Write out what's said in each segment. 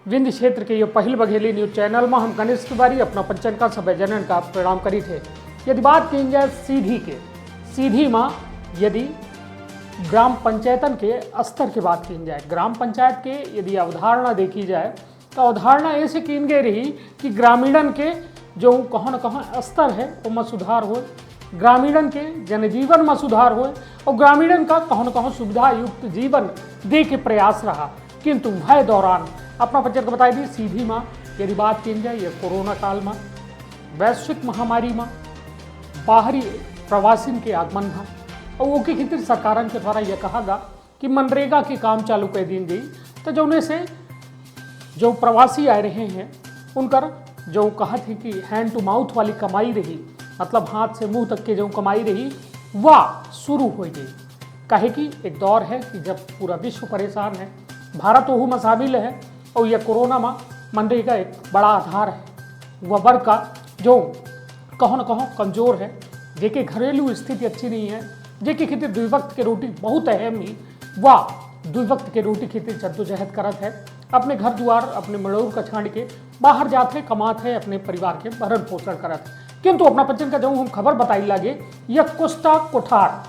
विंध्य क्षेत्र के ये पहल बघेली न्यूज चैनल में हम गणेश तिवारी अपना पंचन का सब जनन का प्रणाम करी थे। यदि बात की जाए सीधी में यदि ग्राम पंचायतन के स्तर की बात की जाए, ग्राम पंचायत के यदि अवधारणा देखी जाए तो अवधारणा ऐसे की गई रही कि ग्रामीणन के जो कहाँ न कहाँ स्तर है उसमें सुधार हो, ग्रामीणन के जनजीवन में सुधार हो और ग्रामीणन का कहाँ न कहाँ सुविधा युक्त जीवन दे के प्रयास रहा। किंतु वह दौरान अपना पंचायत को बताई दी सीधी में यदि बात की जाए ये कोरोना काल में वैश्विक महामारी में बाहरी प्रवासिन के आगमन में और वो की खातिर सरकार के द्वारा यह कहा गा कि मनरेगा के काम चालू कर दी गई। तो जो से जो प्रवासी आ रहे हैं उनकर जो कहा थी कि हैंड टू माउथ वाली कमाई रही, मतलब हाथ से मुंह तक के जो कमाई रही वह शुरू हो गई। कहे कि एक दौर है कि जब पूरा विश्व परेशान है, भारत वह में शामिल है और यह कोरोना में मनरेगा एक बड़ा आधार है। वह वर्ग का जो कहो न कहो कमज़ोर है, जेके घरेलू स्थिति अच्छी नहीं है, जेके खेती द्विवक्त के रोटी बहुत अहम ही, वह द्विवक्त के रोटी खेती जद्दोजहद करत है, अपने घर द्वार अपने मड़ौर का छांड के बाहर जाते कमात है, अपने परिवार के भरण पोषण करत है। किंतु अपना पंचन का जो हम खबर बताई लगे यह कोस्टा कोठार,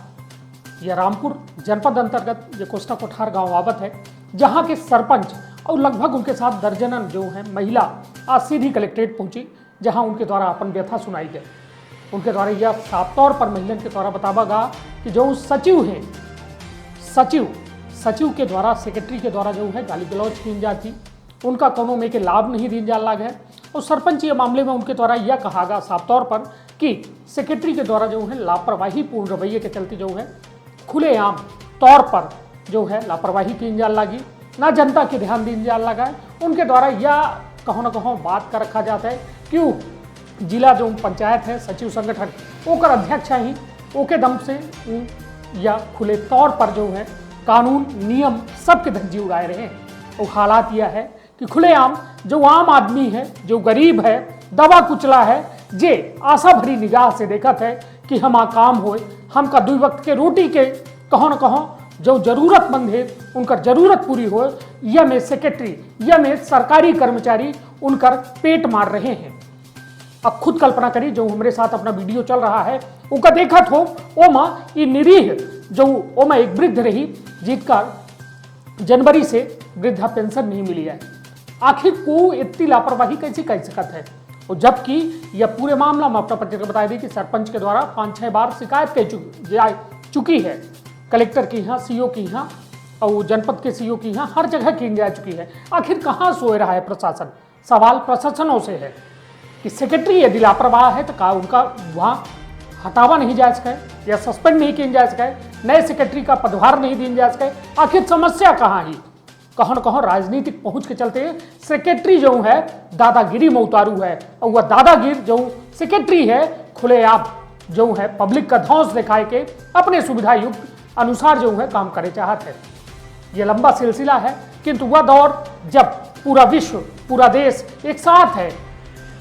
यह रामपुर जनपद अंतर्गत ये कोस्टा कोठार गांव आवत है, जहां के सरपंच और लगभग उनके साथ दर्जनन जो है महिला आज सीधी कलेक्ट्रेट पहुंची, जहां उनके द्वारा अपन व्यथा सुनाई गई। उनके द्वारा यह साफ तौर पर महिलन के द्वारा बतावा गा कि जो सचिव हैं, सचिव के द्वारा सेक्रेटरी के द्वारा जो है गाली गलौज की जाती, उनका कोनो में के लाभ नहीं दी जा लगा है। और सरपंच ये मामले में उनके द्वारा यह कहा गा साफ तौर पर कि सेक्रेटरी के द्वारा जो है लापरवाही पूर्ण रवैये के चलते जो है खुलेआम तौर पर जो है लापरवाही की जा लगी, ना जनता के ध्यान दी जा लगा है। उनके द्वारा यह कहो न कहो बात का रखा जाता है क्यों जिला जो पंचायत है सचिव संगठन ओकर अध्यक्ष ही ओके दम से या खुले तौर पर जो है कानून नियम सबके धज्जी उड़ाए रहे। और हालात यह है कि खुलेआम जो आम आदमी है, जो गरीब है, दबा कुचला है, जे आशा भरी निगाह से देखत है कि हम काम होए, हम का दुई वक्त के रोटी के कहो न कहो जो जरूरतमंद है उनकर जरूरत पूरी हो, यह में सेक्रेटरी यह में सरकारी कर्मचारी उनकर पेट मार रहे हैं। अब खुद कल्पना करी जो हमारे साथ अपना वीडियो चल रहा है उनका देखत हो ओमा ये निरीह जो ओमा एक वृद्ध रही जिसका जनवरी से वृद्धा पेंशन नहीं मिली है। आखिर को इतनी लापरवाही कैसे कह सकत है? और जबकि यह पूरे मामला में अपना पत्र बता दी कि सरपंच के द्वारा 5-6 बार शिकायत कर चुकी है, कलेक्टर की यहाँ, सीओ की यहाँ और जनपद के सीओ की यहाँ, हर जगह की जा चुकी है। आखिर कहाँ सोए रहा है प्रशासन? सवाल प्रशासनों से है कि सेक्रेटरी यदि लापरवाह है तो का उनका वहाँ हटावा नहीं जा सके या सस्पेंड नहीं किया जा सके, नए सेक्रेटरी का पदभार नहीं दिया जा सके? आखिर समस्या कहाँ ही? कहो न कहो राजनीतिक पहुंच के चलते सेक्रेटरी जो है दादागिरी में उतारू है और वह दादागिर जो सेक्रेटरी है खुलेआम जो है पब्लिक का धौंस दिखाए के अपने सुविधा युक्त अनुसार जो है काम करे चाहते हैं। यह लंबा सिलसिला है, किंतु वह दौर जब पूरा विश्व पूरा देश एक साथ है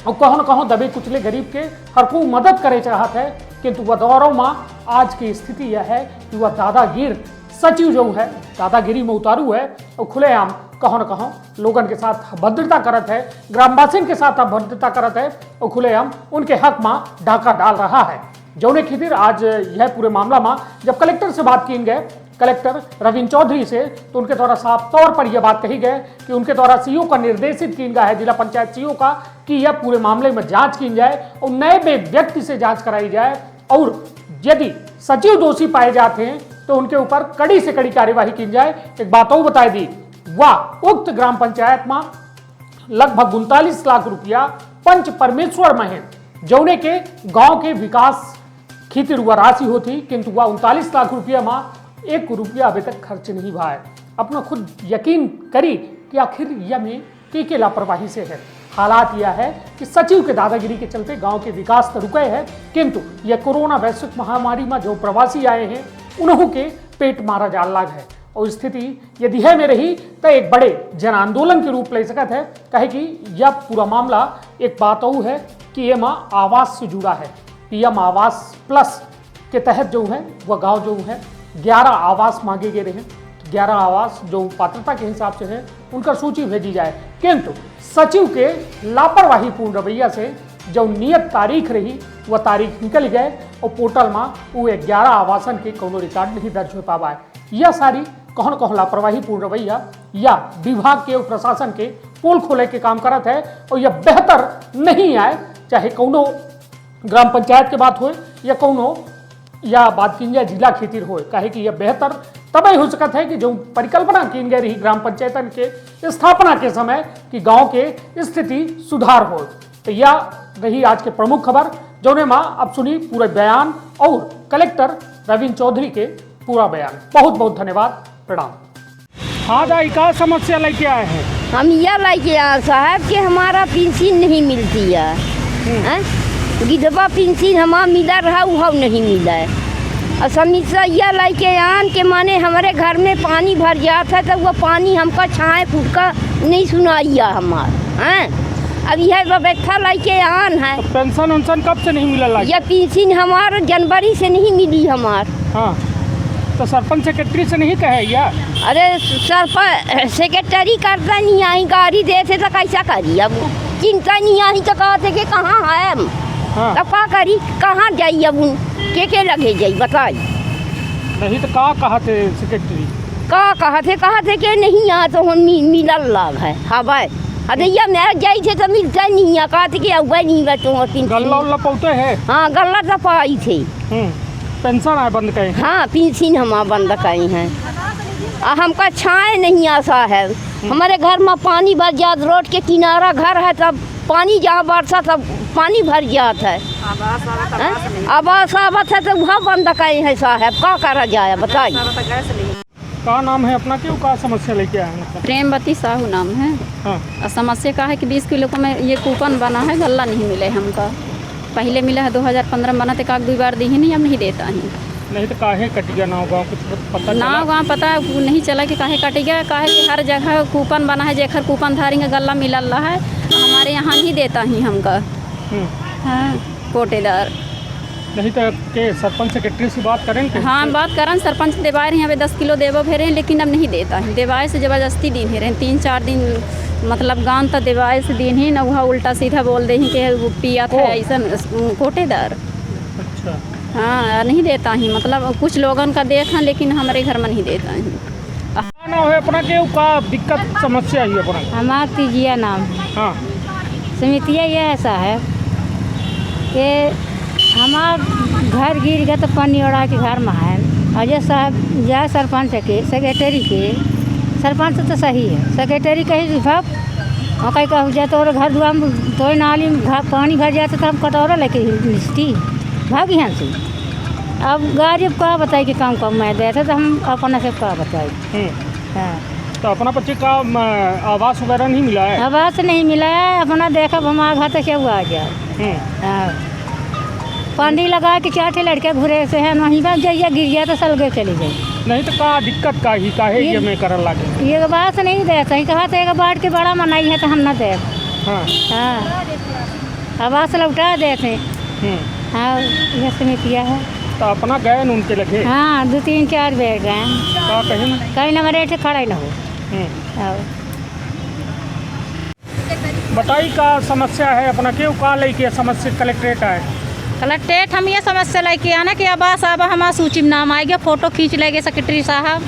और कहो न कहो दबे कुचले गरीब के हर को मदद करे चाहत है, किंतु वह दौरों में आज की स्थिति यह है कि वह दादागिर सचिव जो है दादागिरी में उतारू है और खुलेआम कहो न कहो लोगन के साथ अभद्रता करत है, ग्रामवासियों के साथ अभद्रता करत है और खुलेआम उनके हक में डाका डाल रहा है। जौने खातिर आज यह पूरे मामला में जब कलेक्टर से बात की गए, कलेक्टर रविंद्र चौधरी से, तो उनके द्वारा साफ तौर पर यह बात कही गई कि उनके द्वारा सीओ का निर्देशित की गया है, जिला पंचायत सीओ का, कि यह पूरे मामले में जांच की जाए और नए व्यक्ति से जांच कराई जाए और यदि सचिव दोषी पाए जाते हैं तो उनके ऊपर कड़ी से कड़ी कार्यवाही की जाए। एक बात और बताई दी, वह उक्त ग्राम पंचायत में लगभग 39 लाख रुपया पंच परमेश्वर में है, जौने के गांव के विकास खातिर वह राशि होती, किंतु वह 39 लाख रुपया में 1 रुपया अभी तक खर्च नहीं हुआ है। अपना खुद यकीन करी कि आखिर यह में के लापरवाही से है। हालात यह है कि सचिव के दादागिरी के चलते गांव के विकास तो रुके हैं, किंतु यह कोरोना वैश्विक महामारी में जो प्रवासी आए हैं उन्हों के पेट मारा जा लाग है। और स्थिति यदि है में रही तो एक बड़े जन आंदोलन के रूप ले सकत है। कहे कि यह पूरा मामला एक बात और है कि ये माँ आवास से जुड़ा है। पीएम आवास प्लस के तहत जो है वह गांव जो है 11 आवास मांगे गए रहे। 11 आवास जो पात्रता के हिसाब से है उनका सूची भेजी जाए, किंतु सचिव के लापरवाहीपूर्ण रवैया से जो नियत तारीख रही वह तारीख निकल गए और पोर्टल में वो 11 आवासन के कोनो रिकॉर्ड नहीं दर्ज हो पावा है। यह सारी कौन कौन लापरवाहीपूर्ण रवैया या विभाग के और प्रशासन के पोल खोले के काम करत है और यह बेहतर नहीं आए, चाहे कोनो ग्राम पंचायत के बात हो या कोनो या बात की जाए जिला खेतीर हो, काहे कि यह बेहतर तब हो सकता है कि जो परिकल्पना की गई रही ग्राम पंचायतन के स्थापना के समय कि गांव के स्थिति सुधार हो। तो यह रही आज के प्रमुख खबर, जौने माँ अब सुनी पूरे बयान और कलेक्टर रविंद्र चौधरी के पूरा बयान। बहुत बहुत धन्यवाद, प्रणाम। हाँ दाई, क्या समस्या लेके आए हैं? हम यह लेके आए साहब कि हमारा पेंशन नहीं मिलती है, विधवा पेंशन हमारा मिला रहा वो नहीं मिला है। और समस्या यह लेके आन के माने हमारे घर में पानी भर जाता है तो वह पानी हमका छाए फूट का नहीं सुनाइया हमारा हैं। अब यह व्यवस्था लेके आन है। तो पेंशन उनसन कब से नहीं मिला? यह पेंशन हमारा जनवरी से नहीं मिली हमार। हाँ, तो सरपंच सेक्रेटरी से नहीं कहे या? अरे सरपंच सेक्रेटरी करता नहीं आई, गाड़ी देते तो कैसा करी, अब चिंता नहीं आई तो कहते कि कहाँ है हम। हाँ। तब क्या करी, कहाँ जाई, अब उन के लगे जाई बताई। नहीं तो का कहते सेक्रेटरी? कहते कि नहीं यहाँ तो हम मिलल लाभ है हवाए। अरे यह मैं जाई थे तो मिलता नहीं है, कहते कि अब नहीं बा तो गल्ला उल्ला पौते है। हाँ, गल्ला तो पाई थे। पेंशन है बंद कहे? हाँ, पेंशन हमारा बंद कहीं है। हमका छाए नहीं आसा है। हमारे घर में पानी भर जात, रोड के किनारा घर है, तब पानी जहाँ बरसा तब पानी भर जाता है। आवास आवत है तो वहाँ बंद कहीं है साहब, क्या करा जाए बताइए। का नाम है अपना, क्यों का समस्या लेके आए हैं? प्रेमवती साहू नाम है। हाँ। और समस्या का है कि 20 किलो को में ये कूपन बना है, गल्ला नहीं मिले हमका। पहले मिला है 2015 में, बना तो काग 2 बार दी ही नहीं, अब नहीं देता ही। नहीं तो काहे कट गया नाव गाँव, कुछ पता नाव गाँव पता नहीं चला कि काहे कट गया। काहे कि हर जगह कूपन बना है, जेखर कूपन धारी का गल्ला मिलल रहा है, हमारे यहाँ नहीं देता ही हमका। हाँ, कोटेदार नहीं तो के सरपंच सेक्रेटरी से बात करें के? हाँ, बात करन, सरपंच देवाए रहे यहाँ पे 10 किलो देवो भेरे, लेकिन अब नहीं देता है। देवाए से ज़बरदस्ती दिन ही रहे 3-4 दिन, मतलब गाँव तो देवाए से दिन ही न, वहाँ उल्टा सीधा बोल दे कि वो पिया था ऐसा कोटेदार। अच्छा। हाँ, नहीं देता ही, मतलब कुछ लोगों का देखा, लेकिन हमारे घर में नहीं देता ही। ना हो अपना के का दिक्कत समस्या ही अपना? हमारा तीजिया नाम है। हाँ। समितिया ये ऐसा है कि हमार घर गिर गया तो पानी ओढ़ा के घर में है। और ये साहब जाए सरपंच के सेक्रेटरी के, सरपंच तो सही है, सेक्रेटरी कही भाग और कहीं कह जाए तो घर दुआ में तो नाली में पानी भर जाते तो हम कटोरा लेके लिस्टी भाग यहाँ से। अब गाड़ी का बताई कि काम कम मैं देते तो हम अपना से का बताई। हाँ, तो अपना बच्चे का आवास वगैरह नहीं मिला है? आवास नहीं मिला है, अपना देखा हमारा घर तो क्या हुआ आ जाए। हाँ, पानी लगा के 4 लड़के घुरे से है, वहीं पर जाइए गिर गया तो सलगे चली गई। नहीं तो का दिक्कत का ही काहे ये में करल लागे? ये बात नहीं देता ही, कहा तो एक बाढ़ के बड़ा मनाई है तो हम न दे। हाँ। हाँ, आवास लौटा देते। हाँ, यह समितिया है। तो अपना गए न उनके लगे? हाँ, 2-3-4 बेर गए। का कहीं ना कहीं न मरे थे खड़ा ही न हो। बताई का समस्या है अपना, क्यों का लेके समस्या कलेक्ट्रेट आए? कलेक्ट्रेट हम ये समस्या लेके आना कि आवास अब हमारा सूची में नाम आएगा, फोटो खींच लेंगे सेक्रेटरी साहब,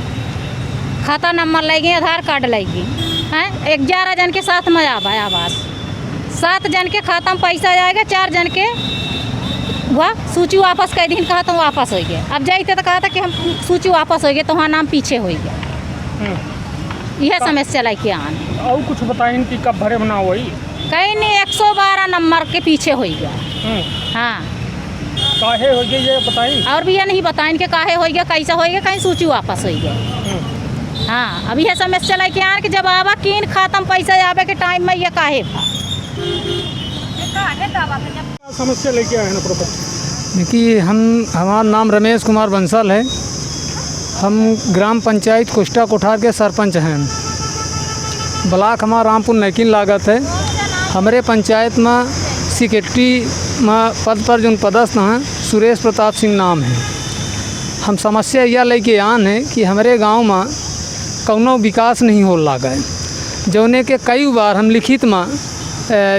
खाता नंबर लेंगे, आधार कार्ड लेंगे हैं। 11 जन के साथ में आवास, 7 जन के खाता में पैसा जाएगा, 4 जन के वह सूची वापस कई दिन कहा तो वापस हो गया। अब जाते तो कहा था कि हम सूची वापस हो गए तो वहाँ नाम पीछे हो गया। यह समस्या लेके आना। और कुछ बताएं कि कब भरे बना वही? कहीं नहीं, 112 नंबर के पीछे हो गया। हाँ, काहे हो गया ये बताएं? और भी ये नहीं बताएं कि काहे हो गया, कैसा हो गया, कहीं सूची वापस हो गया। हाँ, अभी यह समस्या लेके आना कि जब आवा किन खाता में पैसा आवे के टाइम में ये काहे समस्या लेके आए हैं? देखिए, हमारा नाम रमेश कुमार बंसल है। हम ग्राम पंचायत कुष्टा कोठार के सरपंच हैं। ब्लॉक हमारा रामपुर नैकिन लागत है। हमारे पंचायत में सेक्रेटरी में पद पर जो पदस्थ हैं सुरेश प्रताप सिंह नाम है। हम समस्या यह लेके आन है कि हमारे गांव में कौनो विकास नहीं हो लगा है। जौने के कई बार हम लिखित में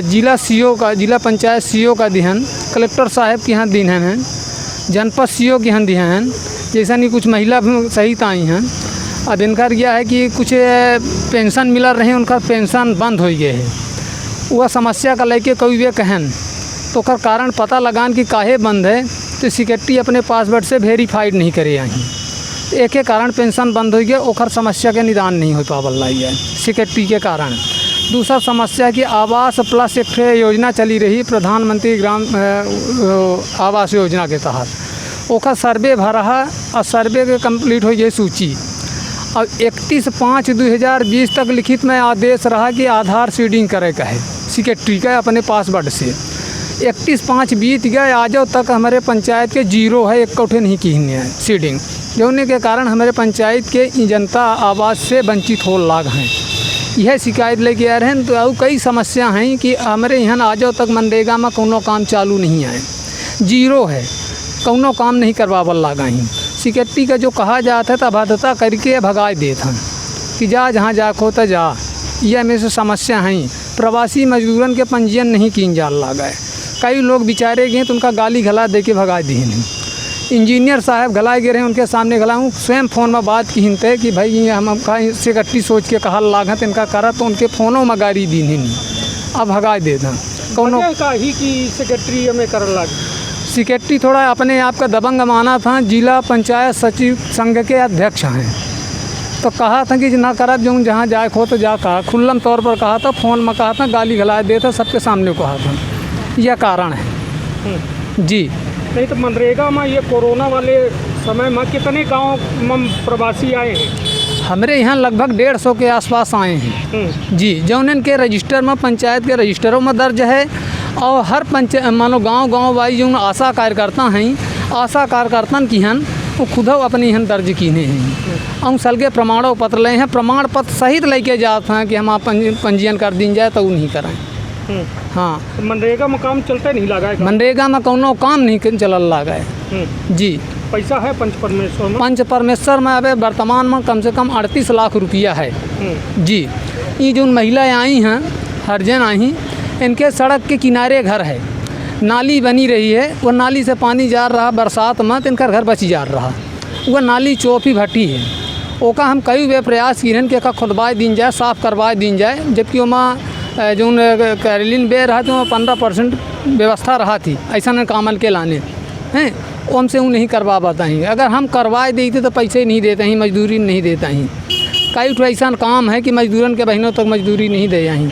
जिला सीओ का, जिला पंचायत सीओ का दिहन, कलेक्टर साहब के यहाँ दिन हैं, जनपद सीओ के यहाँ दिए हैं, जैसा नहीं कुछ महिला सहित आई हैं। अब इनका यह है कि कुछ पेंशन मिला रहे, उनका पेंशन बंद हो गए है। वह समस्या का लेके कोई वे कहन तो कर कारण पता लगान कि काहे बंद है, तो सेक्रेटरी अपने पासवर्ड से वेरीफाइड नहीं करे आई। एक के कारण पेंशन बंद हो गया, ओखर समस्या के निदान नहीं हो पावल रही है सेक्रेटरी के कारण। दूसरा समस्या कि आवास प्लस एक योजना चली रही प्रधानमंत्री ग्राम आवास योजना के तहत, ओखर सर्वे भरा है और सर्वे के कंप्लीट हो गई सूची। और 31/5/2020 तक लिखित में आदेश रहा कि आधार सीडिंग करे का है सेक्रेटरी का अपने पासवर्ड से। 31/5 बीत गए, आजो तक हमारे पंचायत के जीरो है, एक कोठे नहीं की है सीडिंग, जोने के कारण हमारे पंचायत के जनता आवास से वंचित हो लाग हैं। यह शिकायत लेके आ रहे हैं। तो और कई समस्या हैं कि हमारे यहाँ आजो तक मनरेगा में कोनो काम चालू नहीं है, जीरो है, कोनो काम नहीं करवावल लागा ही। सेक्रेटरी का जो कहा जाता है तो अबाध्यता करके भगा देता कि जा जहाँ जा खो तो जा। यह में से समस्या हैं। प्रवासी मजदूरन के पंजीयन नहीं किन जाल लागा है, कई लोग बेचारे गए तो उनका गाली गला दे के भगा दिए हैं। इंजीनियर साहब गलाए गए रहे, उनके सामने गलाऊँ, स्वयं फ़ोन में बात की हिंते कि भाई ये हम सेक्रेटरी सोच के कहा लागत इनका करा, तो उनके फ़ोनों में गाड़ी दी नहीं, अब भगा देता कोनो का ही कि सेक्रेटरी हमें कर लग। सेक्रेटरी थोड़ा अपने आप का दबंग माना था, जिला पंचायत सचिव संघ के अध्यक्ष हैं, तो कहा था कि ना करब जो जहाँ जाए खो तो जा, कहा खुल्लम तौर पर कहा था, फ़ोन में कहा था, गाली गला देता, सबके सामने कहा था। यह कारण है जी। नहीं तो मनरेगा में ये कोरोना वाले समय में कितने गांव में प्रवासी आए हैं? हमारे यहाँ लगभग 150 के आसपास आए हैं जी, जौन के रजिस्टर में पंचायत के रजिस्टरों में दर्ज है। और हर मानो गांव वाइज जो आशा कार्यकर्ता हैं, आशा कार्यकर्ता की हन वो खुद अपने यहाँ दर्ज किए हैं और सलगे प्रमाण पत्र ले हैं, प्रमाण पत्र सहित लेके जाते हैं कि हम आप पंजीयन कर दी जाए तो वो नहीं कराएं। हाँ, तो मनरेगा में काम चलते नहीं लगा है? मनरेगा में कोनो काम नहीं चलल लगा है जी। पैसा है पंच परमेश्वर में? पंच परमेश्वर में अबे वर्तमान में कम से कम 38 लाख रुपया है जी। ये जो महिलाएं आई हैं, हरजन आई, इनके सड़क के किनारे घर है, नाली बनी रही है, वो नाली से पानी जा रहा बरसात में, तो इनका घर बच जा रहा। वह नाली चौफी भट्टी है, ओका हम कई वे प्रयास किए कि खुदवाए दिन जाए, साफ़ करवाए दिन जाए, जबकि वहाँ जो कैरलिन बे रहा तो 15% व्यवस्था रहा थी ऐसा न कामल के लाने हैं, वो हमसे वो नहीं करवा पाता ही। अगर हम करवाए देते तो पैसे नहीं देते हैं, मजदूरी नहीं देता ही। कई तो ऐसा काम है कि मजदूरन के बहनों तक मजदूरी नहीं दे ही।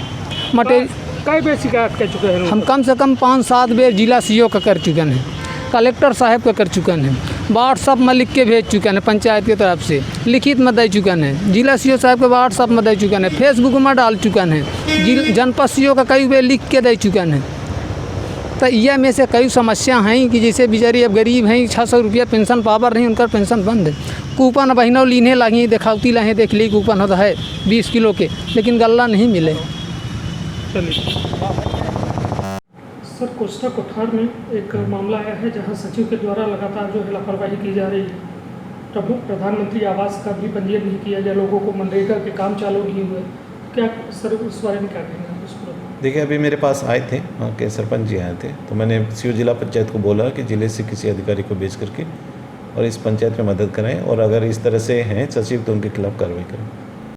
कई बेर शिकायत कर चुके हैं हम, कम से कम 5-7 बेर जिला सीओ का कर चुके हैं, कलेक्टर साहब का कर चुके हैं, व्हाट्सअप में लिख के भेज चुके हैं, पंचायत की तरफ से लिखित में दे चुके हैं, जिला सीओ साहब के व्हाट्सअप में दे चुके हैं, फेसबुक में डाल चुके हैं, जनपद सीओ का कई बेर लिख के दे चुके हैं। तो यह में से कई समस्या हैं कि जैसे बेचारी अब गरीब हैं, 600 रुपया पेंशन पावर नहीं, उनका पेंशन बंद है। कूपन बहनों लीने लगी, दिखावती लाएँ, देख ली कूपन होता है 20 किलो के, लेकिन गल्ला नहीं मिले। सर, कोस्टा कोठार में एक मामला आया है जहां सचिव के द्वारा लगातार जो है लापरवाही की जा रही है। तब प्रधानमंत्री आवास का भी पंजीयन नहीं किया गया, लोगों को मनरेगा के काम चालू नहीं हुए। क्या सर उस बारे में क्या कहेंगे उस पर? देखिए, अभी मेरे पास आए थे, वहाँ के सरपंच जी आए थे, तो मैंने सीओ जिला पंचायत को बोला कि जिले से किसी अधिकारी को भेज करके और इस पंचायत में मदद कराएं, और अगर इस तरह से हैं सचिव तो उनके खिलाफ कार्रवाई करें।